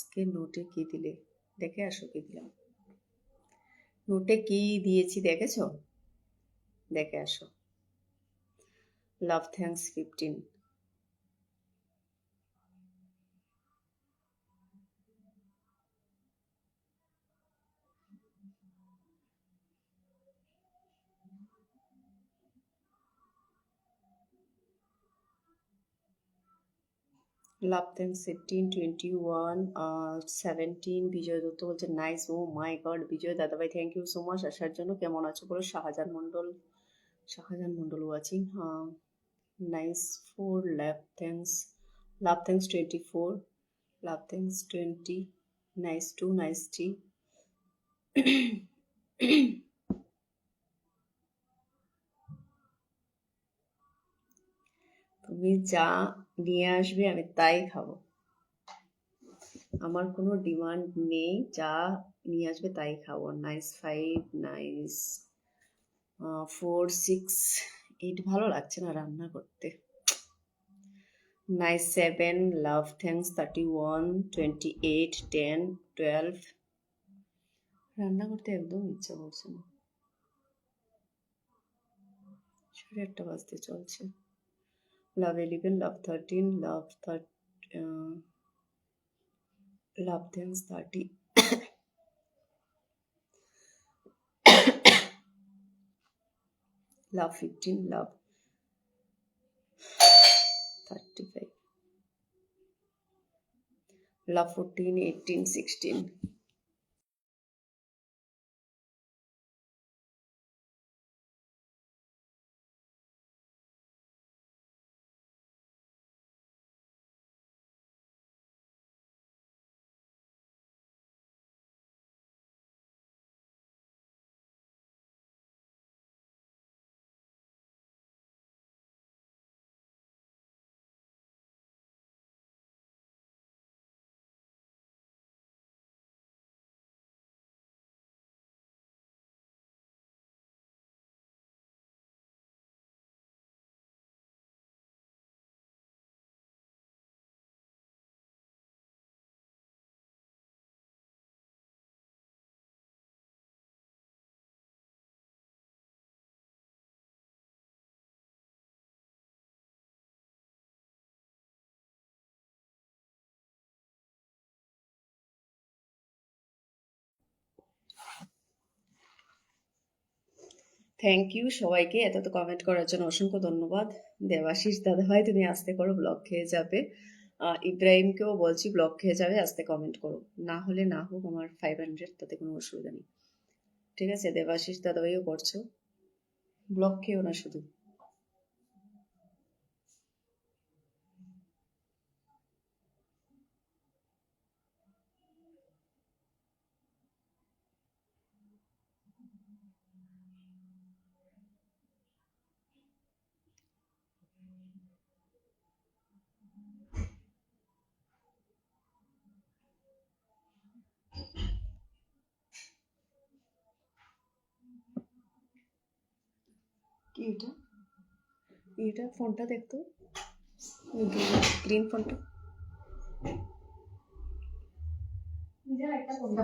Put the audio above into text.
আজকে নোটে কি দিলে দেখে আসো, কি দিলাম নোটে, কি দিয়েছি দেখেছো? দেখে আসো। লাভ থ্যাঙ্কস 15। লাভ থ্যাঙ্কস 18, 21, 17। বিজয় দত্ত বলছে নাইস। ও মাই গড, বিজয় দাদাভাই থ্যাংক ইউ সো মাচ আসার জন্য। কেমন আছো বলো। শাহজাহান মন্ডল ওয়াচিং। নাইস 4 লাভ থ্যাঙ্কস 24, লাভ থ্যাঙ্কস 20, নাইস 2, নাইস 3। তুমি যা নিয়ে আসবে আমি তাই খাবো, আমার কোনো ডিমান্ড নেই, যা নিয়ে আসবে তাই খাবো। Nice 5, nice 4, 6, 8। ভালো লাগছে না রান্না করতে। নাইস 7, লাভ থ্যাঙ্কস 31, 28, 10, 12। রান্না করতে একদম ইচ্ছা করছে না, 8:30 বাজতে চলছে। Love 11, love 13, love thanks 30, love 15, love 35, love 14, 18, 16। Thank you সবাইকে এত কমেন্ট করার জন্য, অসংখ্য ধন্যবাদ। দেবাশিস দাদাভাই তুমি আস্তে করো, ব্লক খেয়ে যাবে। ইব্রাহিমকেও বলছি ব্লক খেয়ে যাবে, আস্তে কমেন্ট করো। না হলে না হোক, আমার 500, তাতে কোনো অসুবিধা নেই। ঠিক আছে, দেবাশিস দাদাভাইও করছো, ব্লক খেয়েও না শুধু। কি এটা? এটা ফোনটা দেখতো, গ্রিন ফোনটা। একটা ফোনটা